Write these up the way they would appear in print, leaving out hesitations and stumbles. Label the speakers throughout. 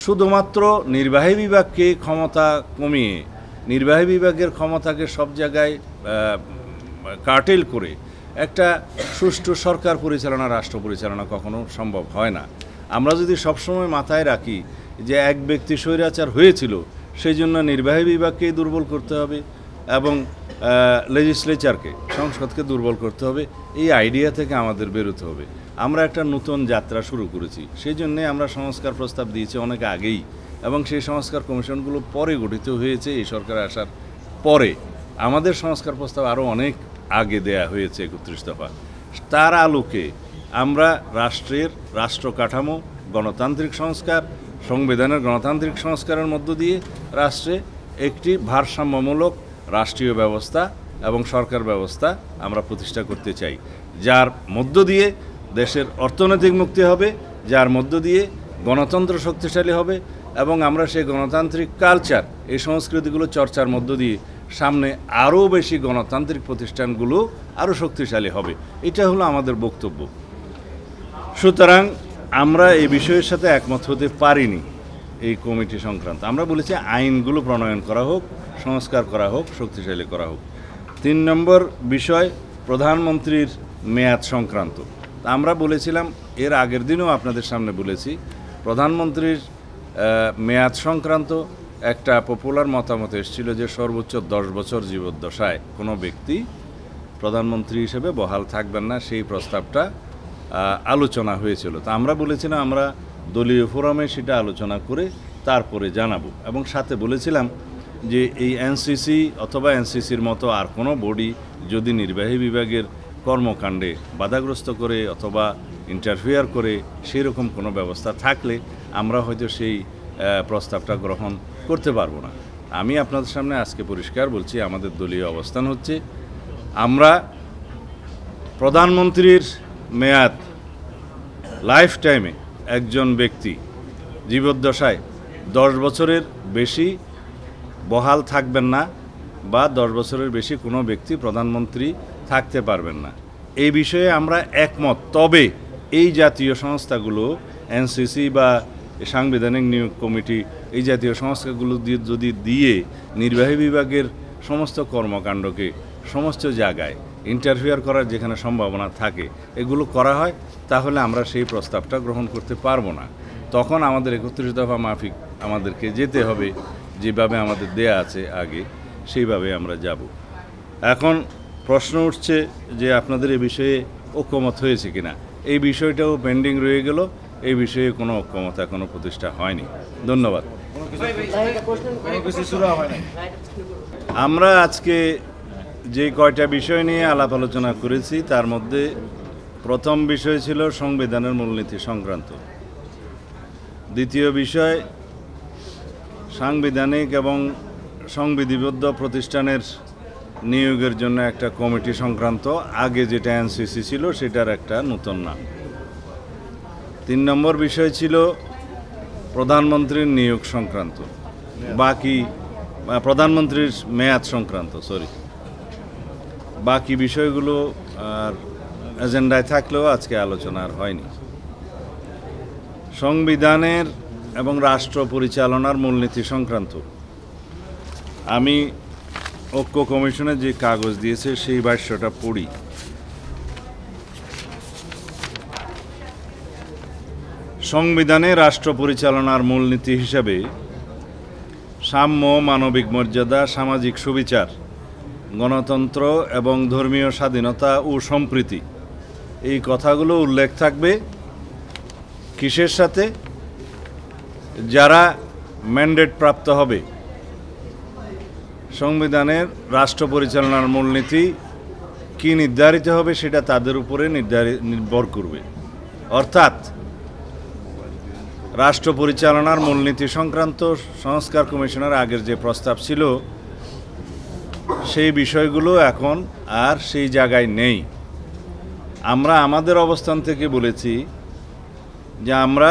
Speaker 1: শুধুমাত্র নির্বাহী বিভাগকে ক্ষমতা কমিয়ে নির্বাহী বিভাগের ক্ষমতাকে সব জায়গায় কার্টেল করে একটা সুষ্ঠু সরকার পরিচালনা রাষ্ট্র পরিচালনা কখনো সম্ভব হয় না। আমরা যদি সবসময় মাথায় রাখি যে এক ব্যক্তি স্বৈরাচার হয়েছিল সেই জন্য নির্বাহী বিভাগকেই দুর্বল করতে হবে এবং লেজিসলেচারকে সংসদকে দুর্বল করতে হবে, এই আইডিয়া থেকে আমাদের বেরোতে হবে। আমরা একটা নতুন যাত্রা শুরু করেছি, সেই জন্যে আমরা সংস্কার প্রস্তাব দিয়েছি অনেক আগেই, এবং সেই সংস্কার কমিশনগুলো পরে গঠিত হয়েছে এই সরকার আসার পরে। আমাদের সংস্কার প্রস্তাব আরও অনেক আগে দেয়া হয়েছে 31 দফা। তার আলোকে আমরা রাষ্ট্রের রাষ্ট্র কাঠামো, গণতান্ত্রিক সংস্কার, সংবিধানের গণতান্ত্রিক সংস্কারের মধ্য দিয়ে রাষ্ট্রে একটি ভারসাম্যমূলক রাষ্ট্রীয় ব্যবস্থা এবং সরকার ব্যবস্থা আমরা প্রতিষ্ঠা করতে চাই, যার মধ্য দিয়ে দেশের অর্থনৈতিক মুক্তি হবে, যার মধ্য দিয়ে গণতন্ত্র শক্তিশালী হবে এবং আমরা সেই গণতান্ত্রিক কালচার, এই সংস্কৃতিগুলো চর্চার মধ্য দিয়ে সামনে আরও বেশি গণতান্ত্রিক প্রতিষ্ঠানগুলো আরও শক্তিশালী হবে। এটা হলো আমাদের বক্তব্য। সুতরাং আমরা এই বিষয়ের সাথে একমত হতে পারিনি এই কমিটি সংক্রান্ত। আমরা বলেছি আইনগুলো প্রণয়ন করা হোক, সংস্কার করা হোক, শক্তিশালী করা হোক। 3 নম্বর বিষয় প্রধানমন্ত্রীর মেয়াদ সংক্রান্ত। আমরা বলেছিলাম, এর আগের দিনও আপনাদের সামনে বলেছি, প্রধানমন্ত্রীর মেয়াদ সংক্রান্ত একটা পপুলার মতামত এসেছিল যে সর্বোচ্চ 10 বছর জীবদ্দশায় কোনো ব্যক্তি প্রধানমন্ত্রী হিসেবে বহাল থাকবেন না, সেই প্রস্তাবটা আলোচনা হয়েছিল। তা আমরা বলেছিলাম আমরা দলীয় ফোরামে সেটা আলোচনা করে তারপরে জানাবো, এবং সাথে বলেছিলাম যে এই এনসিসি অথবা এনসিসির মতো আর কোনো বডি যদি নির্বাহী বিভাগের কর্মকাণ্ডে বাধাগ্রস্ত করে অথবা ইন্টারফেয়ার করে সেই রকম কোনো ব্যবস্থা থাকলে আমরা হয়তো সেই প্রস্তাবটা গ্রহণ করতে পারবো না। আমি আপনাদের সামনে আজকে পরিষ্কার বলছি, আমাদের দলীয় অবস্থান হচ্ছে আমরা প্রধানমন্ত্রীর মেয়াদ লাইফ টাইমে একজন ব্যক্তি জীবদ্দশায় 10 বছরের বেশি বহাল থাকবেন না বা 10 বছরের বেশি কোনো ব্যক্তি প্রধানমন্ত্রী থাকতে পারবেন না, এই বিষয়ে আমরা একমত। তবে এই জাতীয় সংস্থাগুলো এনসিসি বা সাংবিধানিক নিয়োগ কমিটি, এই জাতীয় সংস্থাগুলো দিয়ে নির্বাহী বিভাগের সমস্ত কর্মকাণ্ডকে সমস্ত জায়গায় ইন্টারফেয়ার করার যেখানে সম্ভাবনা থাকে এগুলো করা হয়, তাহলে আমরা সেই প্রস্তাবটা গ্রহণ করতে পারবো না। তখন আমাদের 31 দফা মাফিক আমাদেরকে যেতে হবে, যেভাবে আমাদের দেয়া আছে আগে সেইভাবে আমরা যাব। এখন প্রশ্ন উঠছে যে আপনাদের এই বিষয়ে ঐক্যমত হয়েছে কিনা। এই বিষয়টাও পেন্ডিং রয়ে গেল, এই বিষয়ে কোনো ঐক্যমত এখনো প্রতিষ্ঠা হয়নি। ধন্যবাদ। আমরা আজকে যে কয়টা বিষয় নিয়ে আলাপ আলোচনা করেছি তার মধ্যে প্রথম বিষয় ছিল সংবিধানের মূলনীতি সংক্রান্ত, দ্বিতীয় বিষয় সাংবিধানিক এবং সংবিধিবদ্ধ প্রতিষ্ঠানের নিয়োগের জন্য একটা কমিটি সংক্রান্ত, আগে যেটা এনসিসি ছিল সেটার একটা নতুন নাম। 3 নম্বর বিষয় ছিল প্রধানমন্ত্রীর নিয়োগ সংক্রান্ত, প্রধানমন্ত্রীর মেয়াদ সংক্রান্ত, বাকি বিষয়গুলো আর এজেন্ডায় থাকলেও আজকে আলোচনা আর হয়নি। সংবিধানের এবং রাষ্ট্র পরিচালনার মূলনীতি সংক্রান্ত আমি ঐক্য কমিশনে যে কাগজ দিয়েছে সেই ভাষ্যটা পড়ি। সংবিধানে রাষ্ট্র পরিচালনার মূলনীতি হিসাবে সাম্য, মানবিক মর্যাদা, সামাজিক সুবিচার, গণতন্ত্র এবং ধর্মীয় স্বাধীনতা ও সম্প্রীতি, এই কথাগুলো উল্লেখ থাকবে। কিসের সাথে? যারা ম্যান্ডেট প্রাপ্ত হবে, সংবিধানের রাষ্ট্র পরিচালনার মূলনীতি কি নির্ধারিত হবে সেটা তাদের উপরে নির্ভর করবে। অর্থাৎ রাষ্ট্র পরিচালনার মূলনীতি সংক্রান্ত সংস্কার কমিশনের আগের যে প্রস্তাব ছিল সেই বিষয়গুলো এখন আর সেই জায়গায় নেই। আমরা আমাদের অবস্থান থেকে বলেছি যে আমরা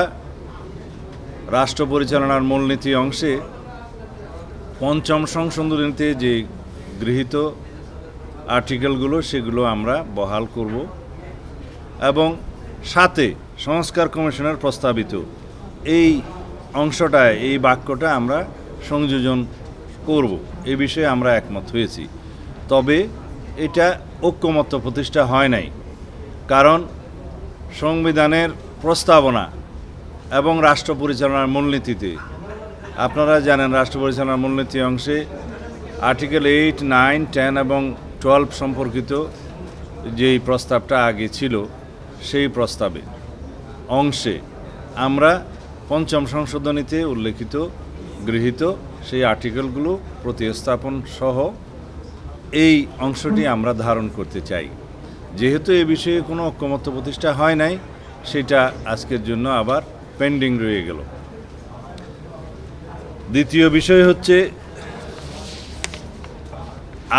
Speaker 1: রাষ্ট্র পরিচালনার মূলনীতি অংশে 5ম সংশোধনীতে যে গৃহীত আর্টিকেলগুলো সেগুলো আমরা বহাল করব, এবং সাথে সংস্কার কমিশনের প্রস্তাবিত এই অংশটায় এই বাক্যটা আমরা সংযোজন করব, এই বিষয়ে আমরা একমত হয়েছি। তবে এটা ঐক্যমত্য প্রতিষ্ঠা হয় নাই, কারণ সংবিধানের প্রস্তাবনা এবং রাষ্ট্র পরিচালনার মূলনীতিতে আপনারা জানেন, রাষ্ট্র পরিচালনার মূলনীতি অংশে আর্টিকেল 8, 9, 10 এবং 12 সম্পর্কিত যেই প্রস্তাবটা আগে ছিল, সেই প্রস্তাবে অংশে আমরা পঞ্চম সংশোধনীতে উল্লেখিত গৃহীত সেই আর্টিকেলগুলো প্রতিস্থাপন সহ এই অংশটি আমরা ধারণ করতে চাই। যেহেতু এ বিষয়ে কোনো ঐক্যমত্য প্রতিষ্ঠা হয় নাই, সেটা আজকের জন্য আবার পেন্ডিং রয়ে গেল। দ্বিতীয় বিষয় হচ্ছে,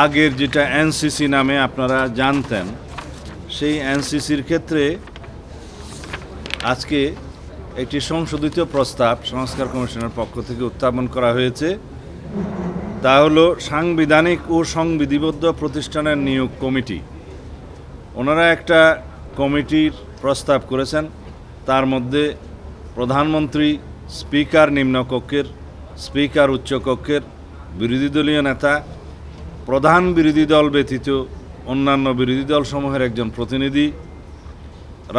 Speaker 1: আগের যেটা এনসিসি নামে আপনারা জানতেন, সেই এনসিসির ক্ষেত্রে আজকে একটি সংশোধিত প্রস্তাব সংস্কার কমিশনের পক্ষ থেকে উত্থাপন করা হয়েছে। তা হলো সাংবিধানিক ও সংবিধিবদ্ধ প্রতিষ্ঠানের নিয়োগ কমিটি। ওনারা একটা কমিটির প্রস্তাব করেছেন, তার মধ্যে প্রধানমন্ত্রী, স্পিকার নিম্নকক্ষের, স্পিকার উচ্চকক্ষের, বিরোধী দলীয় নেতা, প্রধান বিরোধী দল ব্যতীত অন্যান্য বিরোধী দলসমূহের একজন প্রতিনিধি,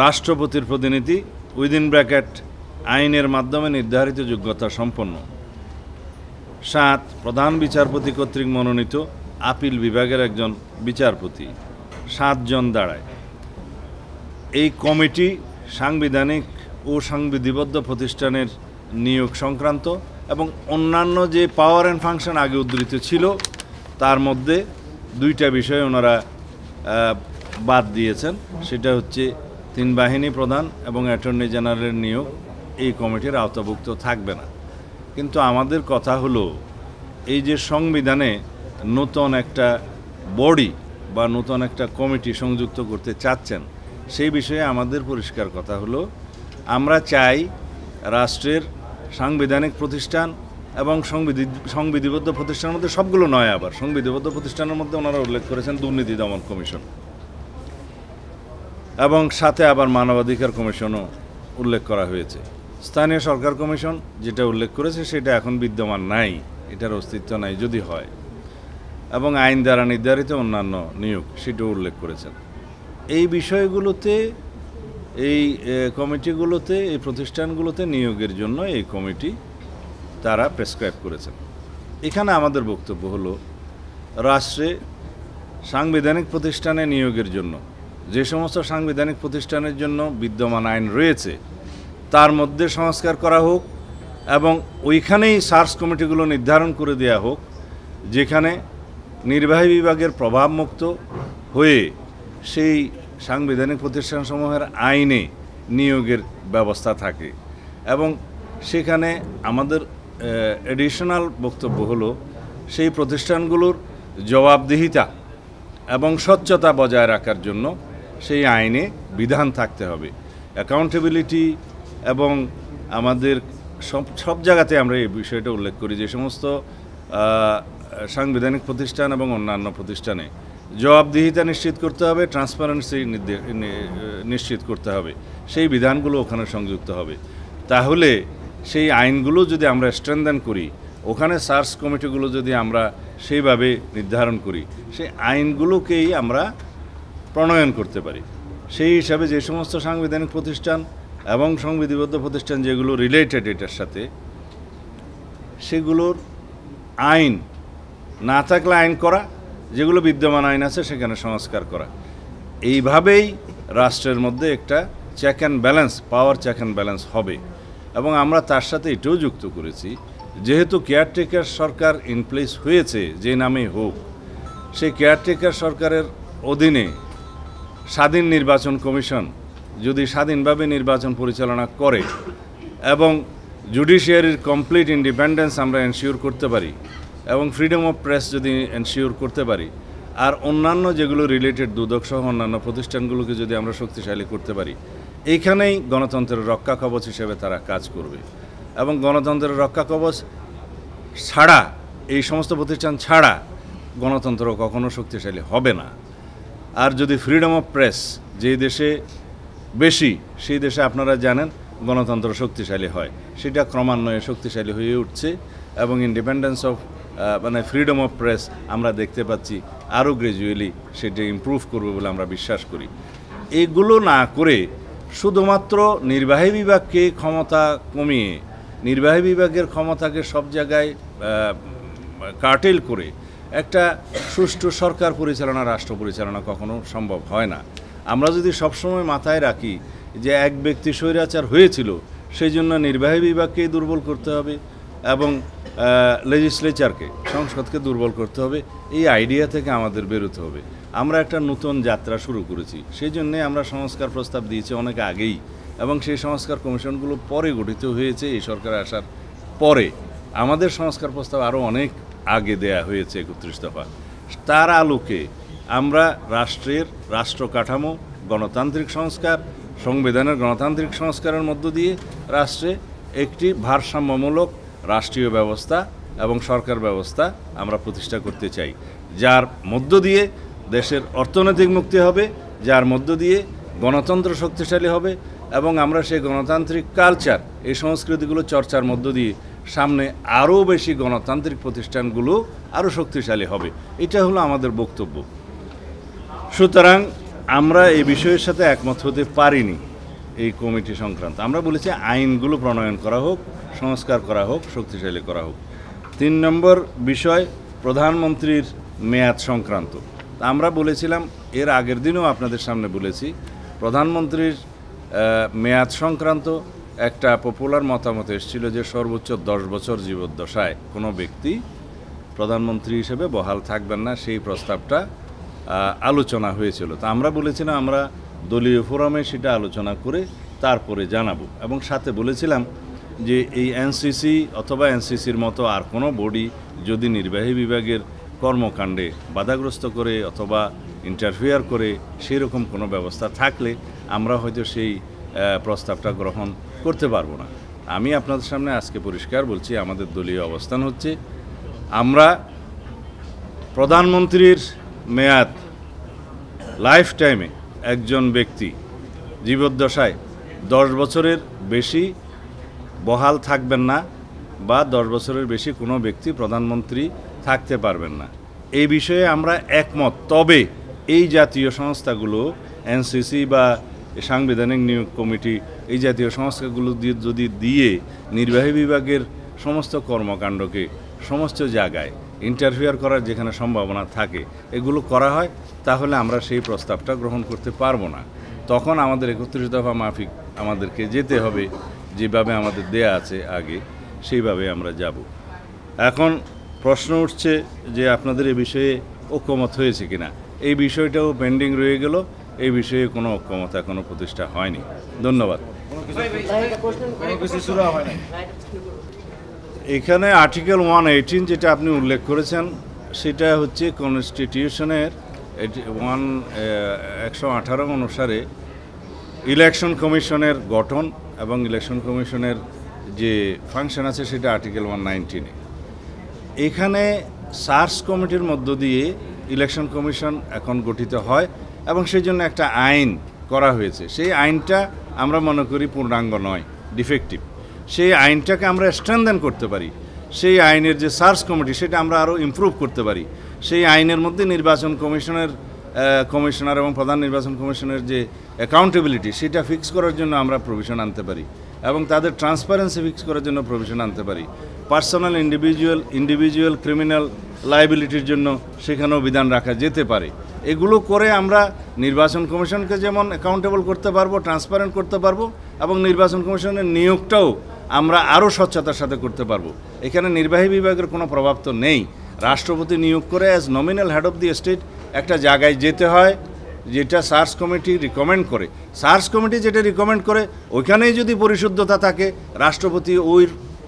Speaker 1: রাষ্ট্রপতির প্রতিনিধি উইদিন ব্র্যাকেট আইনের মাধ্যমে নির্ধারিত যোগ্যতা সম্পন্ন। 7, প্রধান বিচারপতি কর্তৃক মনোনীত আপিল বিভাগের একজন বিচারপতি। 7 জন দাঁড়ায়। এই কমিটি সাংবিধানিক ও সংবিধিবদ্ধ প্রতিষ্ঠানের নিয়োগ সংক্রান্ত এবং অন্যান্য যে পাওয়ার অ্যান্ড ফাংশন আগে উদ্ধৃত ছিল, তার মধ্যে 2টা বিষয় ওনারা বাদ দিয়েছেন। সেটা হচ্ছে 3 বাহিনী প্রধান এবং অ্যাটর্নি জেনারেলের নিয়োগ এই কমিটির আওতাভুক্ত থাকবে না। কিন্তু আমাদের কথা হলো, এই যে সংবিধানে নতুন একটা বডি বা নতুন একটা কমিটি সংযুক্ত করতে চাচ্ছেন, সেই বিষয়ে আমাদের পরিষ্কার কথা হলো, আমরা চাই রাষ্ট্রের সাংবিধানিক প্রতিষ্ঠান এবং সংবিধিবদ্ধ প্রতিষ্ঠানের মধ্যে সবগুলো নয়, আবার সংবিধিবদ্ধ প্রতিষ্ঠানের মধ্যে ওনারা উল্লেখ করেছেন দুর্নীতি দমন কমিশন, এবং সাথে আবার মানবাধিকার কমিশনও উল্লেখ করা হয়েছে। স্থানীয় সরকার কমিশন যেটা উল্লেখ করেছে সেটা এখন বিদ্যমান নাই, এটার অস্তিত্ব নাই যদি হয়, এবং আইন দ্বারা নির্ধারিত অন্যান্য নিয়োগ সেটাও উল্লেখ করেছেন। এই বিষয়গুলোতে, এই কমিটিগুলোতে, এই প্রতিষ্ঠানগুলোতে নিয়োগের জন্য এই কমিটি তারা প্রেসক্রাইব করেছেন। এখানে আমাদের বক্তব্য হলো, রাষ্ট্রে সাংবিধানিক প্রতিষ্ঠানে নিয়োগের জন্য যে সমস্ত সাংবিধানিক প্রতিষ্ঠানের জন্য বিদ্যমান আইন রয়েছে তার মধ্যে সংস্কার করা হোক, এবং ওইখানেই সার্চ কমিটিগুলো নির্ধারণ করে দেওয়া হোক, যেখানে নির্বাহী বিভাগের প্রভাবমুক্ত হয়ে সেই সাংবিধানিক প্রতিষ্ঠানসমূহের আইনে নিয়োগের ব্যবস্থা থাকে। এবং সেখানে আমাদের এডিশনাল বক্তব্য হলো, সেই প্রতিষ্ঠানগুলোর জবাবদিহিতা এবং স্বচ্ছতা বজায় রাখার জন্য সেই আইনে বিধান থাকতে হবে। অ্যাকাউন্টেবিলিটি এবং আমাদের সব জায়গাতে আমরা এই বিষয়টা উল্লেখ করি, যে সমস্ত সাংবিধানিক প্রতিষ্ঠান এবং অন্যান্য প্রতিষ্ঠানে জবাবদিহিতা নিশ্চিত করতে হবে, ট্রান্সপারেন্সি নিশ্চিত করতে হবে, সেই বিধানগুলো ওখানে সংযুক্ত হবে। তাহলে সেই আইনগুলো যদি আমরা স্ট্রেনদেন করি, ওখানে সার্চ কমিটিগুলো যদি আমরা সেইভাবে নির্ধারণ করি, সেই আইনগুলোকেই আমরা প্রণয়ন করতে পারি। সেই হিসাবে যে সমস্ত সাংবিধানিক প্রতিষ্ঠান এবং সংবিধিবদ্ধ প্রতিষ্ঠান যেগুলো রিলেটেড এটার সাথে, সেগুলোর আইন না থাকলে আইন করা, যেগুলো বিদ্যমান আইন আছে সেখানে সংস্কার করা। এইভাবেই রাষ্ট্রের মধ্যে একটা check and balance, power check and balance হবে। এবং আমরা তার সাথে এটাও যুক্ত করেছি, যেহেতু কেয়ারটেকার সরকার ইন প্লেস হয়েছে, যে নামেই হোক, সেই কেয়ারটেকার সরকারের অধীনে স্বাধীন নির্বাচন কমিশন যদি স্বাধীনভাবে নির্বাচন পরিচালনা করে এবং জুডিশিয়ারির কমপ্লিট ইন্ডিপেন্ডেন্স আমরা এনশিওর করতে পারি এবং ফ্রিডম অফ প্রেস যদি এনশিওর করতে পারি, আর অন্যান্য যেগুলো রিলেটেড দুদক সহ অন্যান্য প্রতিষ্ঠানগুলোকে যদি আমরা শক্তিশালী করতে পারি, এইখানেই গণতন্ত্রের রক্ষা কবচ হিসেবে তারা কাজ করবে। এবং গণতন্ত্রের রক্ষা কবচ ছাড়া, এই সমস্ত প্রতিষ্ঠান ছাড়া গণতন্ত্র কখনো শক্তিশালী হবে না। আর যদি ফ্রিডম অফ প্রেস যে দেশে বেশি, সেই দেশে আপনারা জানেন গণতন্ত্র শক্তিশালী হয়, সেটা ক্রমান্বয়ে শক্তিশালী হয়ে উঠছে এবং ইন্ডিপেন্ডেন্স অফ মানে ফ্রিডম অফ প্রেস আমরা দেখতে পাচ্ছি আরও গ্র্যাজুয়ালি সেটা ইমপ্রুভ করবে বলে আমরা বিশ্বাস করি। এগুলো না করে শুধুমাত্র নির্বাহী বিভাগকে ক্ষমতা কমিয়ে নির্বাহী বিভাগের ক্ষমতাকে সব জায়গায় কার্টেল করে একটা সুষ্ঠু সরকার পরিচালনা, রাষ্ট্র পরিচালনা কখনো সম্ভব হয় না। আমরা যদি সবসময় মাথায় রাখি যে এক ব্যক্তি স্বৈরাচার হয়েছিল, সেই জন্য নির্বাহী বিভাগকেই দুর্বল করতে হবে এবং লেজিসলেচারকে, সংসদকে দুর্বল করতে হবে, এই আইডিয়া থেকে আমাদের বেরোতে হবে। আমরা একটা নতুন যাত্রা শুরু করেছি, সেই জন্যে আমরা সংস্কার প্রস্তাব দিয়েছি অনেক আগেই এবং সেই সংস্কার কমিশনগুলো পরে গঠিত হয়েছে এই সরকার আসার পরে। আমাদের সংস্কার প্রস্তাব আরও অনেক আগে দেয়া হয়েছে 31 দফা। তার আলোকে আমরা রাষ্ট্র কাঠামো, গণতান্ত্রিক সংস্কার, সংবিধানের গণতান্ত্রিক সংস্কারের মধ্য দিয়ে রাষ্ট্রে একটি ভারসাম্যমূলক রাষ্ট্রীয় ব্যবস্থা এবং সরকার ব্যবস্থা আমরা প্রতিষ্ঠা করতে চাই, যার মধ্য দিয়ে দেশের অর্থনৈতিক মুক্তি হবে, যার মধ্য দিয়ে গণতন্ত্র শক্তিশালী হবে এবং আমরা সেই গণতান্ত্রিক কালচার, এই সংস্কৃতিগুলো চর্চার মধ্য দিয়ে সামনে আরও বেশি গণতান্ত্রিক প্রতিষ্ঠানগুলো আরও শক্তিশালী হবে। এটা হলো আমাদের বক্তব্য। সুতরাং আমরা এই বিষয়ের সাথে একমত হতে পারিনি এই কমিটি সংক্রান্ত। আমরা বলেছি আইনগুলো প্রণয়ন করা হোক, সংস্কার করা হোক, শক্তিশালী করা হোক। 3 নম্বর বিষয় প্রধানমন্ত্রীর মেয়াদ সংক্রান্ত। আমরা বলেছিলাম, এর আগের দিনও আপনাদের সামনে বলেছি, প্রধানমন্ত্রীর মেয়াদ সংক্রান্ত একটা পপুলার মতামত এসেছিল যে সর্বোচ্চ 10 বছর জীবদ্দশায় কোনো ব্যক্তি প্রধানমন্ত্রী হিসেবে বহাল থাকবেন না, সেই প্রস্তাবটা আলোচনা হয়েছিল। তা আমরা বলেছিলাম আমরা দলীয় ফোরামে সেটা আলোচনা করে তারপরে জানাবো এবং সাথে বলেছিলাম যে এই এনসিসি অথবা এনসিসির মতো আর কোনো বডি যদি নির্বাহী বিভাগের কর্মকাণ্ডে বাধাগ্রস্ত করে অথবা ইন্টারফেয়ার করে সেরকম কোনো ব্যবস্থা থাকলে আমরা হয়তো সেই প্রস্তাবটা গ্রহণ করতে পারবো না। আমি আপনাদের সামনে আজকে পরিষ্কার বলছি, আমাদের দলীয় অবস্থান হচ্ছে আমরা প্রধানমন্ত্রীর মেয়াদ লাইফ টাইমে একজন ব্যক্তি জীবদ্দশায় 10 বছরের বেশি বহাল থাকবেন না বা 10 বছরের বেশি কোনো ব্যক্তি প্রধানমন্ত্রী থাকতে পারবেন না, এই বিষয়ে আমরা একমত। তবে এই জাতীয় সংস্থাগুলো এনসিসি বা সাংবিধানিক নিয়োগ কমিটি, এই জাতীয় সংস্থাগুলো যদি দিয়ে নির্বাহী বিভাগের সমস্ত কর্মকাণ্ডকে সমস্ত জায়গায় ইন্টারফেয়ার করার যেখানে সম্ভাবনা থাকে এগুলো করা হয়, তাহলে আমরা সেই প্রস্তাবটা গ্রহণ করতে পারবো না। তখন আমাদের 31 দফা মাফিক আমাদেরকে যেতে হবে, যেভাবে আমাদের দেয়া আছে আগে সেইভাবে আমরা যাব। এখন প্রশ্ন উঠছে যে আপনাদের এই বিষয়ে ঐক্যমত হয়েছে কিনা। এই বিষয়টাও পেন্ডিং রয়ে গেল, এই বিষয়ে কোনো ঐক্যমত এখনো প্রতিষ্ঠা হয়নি। ধন্যবাদ। এখানে আর্টিকেল 118 যেটা আপনি উল্লেখ করেছেন সেটা হচ্ছে কনস্টিটিউশনের 118 অনুসারে ইলেকশন কমিশনের গঠন এবং ইলেকশন কমিশনের যে ফাংশন আছে সেটা আর্টিকেল 119-এ। এখানে সার্চ কমিটির মধ্য দিয়ে ইলেকশন কমিশন এখন গঠিত হয় এবং সেই জন্য একটা আইন করা হয়েছে। সেই আইনটা আমরা মনে করি পূর্ণাঙ্গ নয়, ডিফেক্টিভ। সেই আইনটাকে আমরা স্ট্রেনথেন করতে পারি। সেই আইনের যে সার্চ কমিটি সেটা আমরা আরও ইমপ্রুভ করতে পারি। সেই আইনের মধ্যে নির্বাচন কমিশনার এবং প্রধান নির্বাচন কমিশনের যে অ্যাকাউন্টেবিলিটি সেটা ফিক্স করার জন্য আমরা প্রভিশন আনতে পারি এবং তাদের ট্রান্সপারেন্সি ফিক্স করার জন্য প্রভিশন আনতে পারি। পার্সোনাল ইন্ডিভিজুয়াল ক্রিমিনাল লায়াবিলিটির জন্য সেখানেও বিধান রাখা যেতে পারে। এগুলো করে আমরা নির্বাচন কমিশনকে যেমন অ্যাকাউন্টেবল করতে পারবো, ট্রান্সপারেন্ট করতে পারবো এবং নির্বাচন কমিশনের নিয়োগটাও আমরা আরও স্বচ্ছতার সাথে করতে পারবো। এখানে নির্বাহী বিভাগের কোনো প্রভাব তো নেই। রাষ্ট্রপতি নিয়োগ করে as nominal head of the state একটা জায়গায় যেতে হয় যেটা সার্চ কমিটি রিকমেন্ড করে। সার্চ কমিটি যেটা রিকমেন্ড করে ওইখানেই যদি পরিশুদ্ধতা থাকে, রাষ্ট্রপতি ওই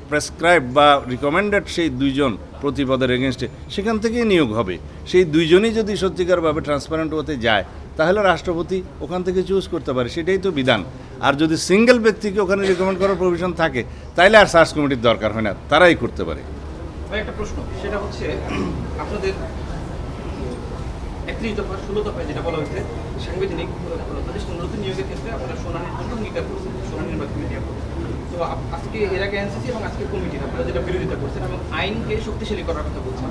Speaker 1: প্রেসক্রাইব বা রিকমেন্ডেড সেই 2 জন প্রতিপদের এগেনস্টে সেখান থেকেই নিয়োগ হবে। সেই 2 জনই যদি সত্যিকারভাবে ট্রান্সপারেন্ট হতে যায় তাহলে রাষ্ট্রপতি ওখান থেকে চুজ করতে পারে, সেটাই তো বিধান। আর যদি সিঙ্গেল ব্যক্তিকে ওখানে রিকমেন্ড করার প্রভিশন থাকে তাহলে আর সার্চ কমিটির দরকার হয় না, তারাই করতে পারে।
Speaker 2: একটা প্রশ্ন, সেটা হচ্ছে আপনাদের 31 দফা 16 দফায় যেটা বলা হয়েছে সাংবিধানিক প্রতিষ্ঠান নতুন নিয়োগের ক্ষেত্রে আপনারা শুনানির জন্য অঙ্গীকার করছেন, শুনানির মাধ্যমে দেওয়া হবে। তো আজকে এর আগে এনসিসি এবং আজকে কমিটির আপনারা যেটা বিরোধিতা করছেন এবং আইনকে শক্তিশালী করার কথা বলছেন,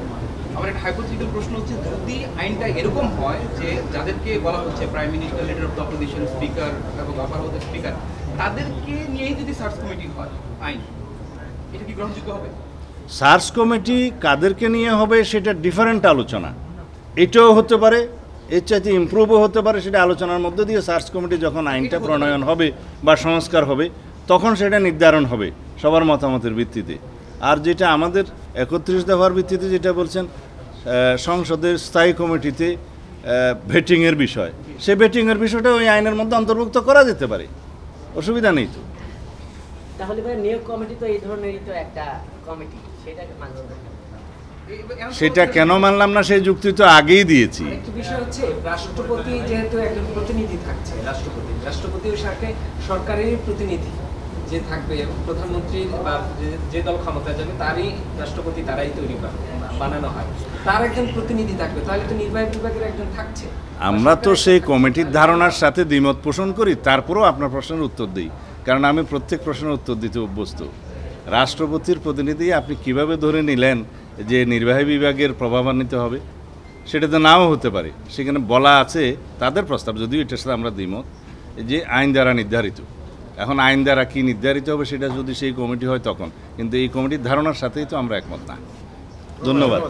Speaker 2: আমার একটা হাইপোথেটিক্যাল প্রশ্ন হচ্ছে, যদি আইনটা এরকম হয় যে যাদেরকে বলা হচ্ছে prime minister, leader of the opposition, speaker এবং আপার হাউসের স্পিকার, তাদেরকে নিয়েই যদি সার্চ কমিটি হয় আইন, এটা কি গ্রহণযোগ্য হবে?
Speaker 1: সার্চ কমিটি কাদেরকে নিয়ে হবে সেটা ডিফারেন্ট আলোচনা, এটাও হতে পারে, এর চাইতে ইমপ্রুভও হতে পারে। সেটা আলোচনার মধ্যে দিয়ে সার্চ কমিটি যখন আইনটা প্রণয়ন হবে বা সংস্কার হবে তখন সেটা নির্ধারণ হবে সবার মতামতের ভিত্তিতে। আর যেটা আমাদের 31 দফার ভিত্তিতে যেটা বলছেন সংসদের স্থায়ী কমিটিতে ভেটিংয়ের বিষয়, সে ভেটিংয়ের বিষয়টা ওই আইনের মধ্যে অন্তর্ভুক্ত করা যেতে পারে, অসুবিধা নেই তো।
Speaker 3: তাহলে ভাই নিয়োগ কমিটি তো এই ধরনেরই তো একটা কমিটি, সেটাকে মানছে না।
Speaker 1: সেটা কেন মানলাম না সেই যুক্তি তো আগেই দিয়েছি।
Speaker 4: একটা বিষয় হচ্ছে রাষ্ট্রপতি যেহেতু একজন প্রতিনিধি থাকছে, রাষ্ট্রপতিও সাথে সরকারের প্রতিনিধি যে থাকবে, প্রধানমন্ত্রী বা যে দল ক্ষমতায় যাবে তারই রাষ্ট্রপতি তারাই তৈরি করে বানানো হয়, তার একজন প্রতিনিধি থাকবে, তাহলে তো নির্বাহী বিভাগের একজন থাকছে।
Speaker 1: আমরা তো সেই কমিটির ধারণার সাথে দ্বিমত পোষণ করি, তারপরেও আপনার প্রশ্নের উত্তর দিই, কারণ আমি প্রত্যেক প্রশ্নের উত্তর দিতে অভ্যস্ত। রাষ্ট্রপতির প্রতিনিধি আপনি কিভাবে ধরে নিলেন যে নির্বাহী বিভাগের প্রভাবান্বিত হবে? সেটা তো নাও হতে পারে। সেখানে বলা আছে তাদের প্রস্তাব, যদিও এটার সাথে আমরা দ্বিমত, যে আইন দ্বারা নির্ধারিত। এখন আইন দ্বারা কি নির্ধারিত হবে সেটা যদি সেই কমিটি হয় তখন, কিন্তু এই কমিটির ধারণার সাথেই তো আমরা একমত না। ধন্যবাদ।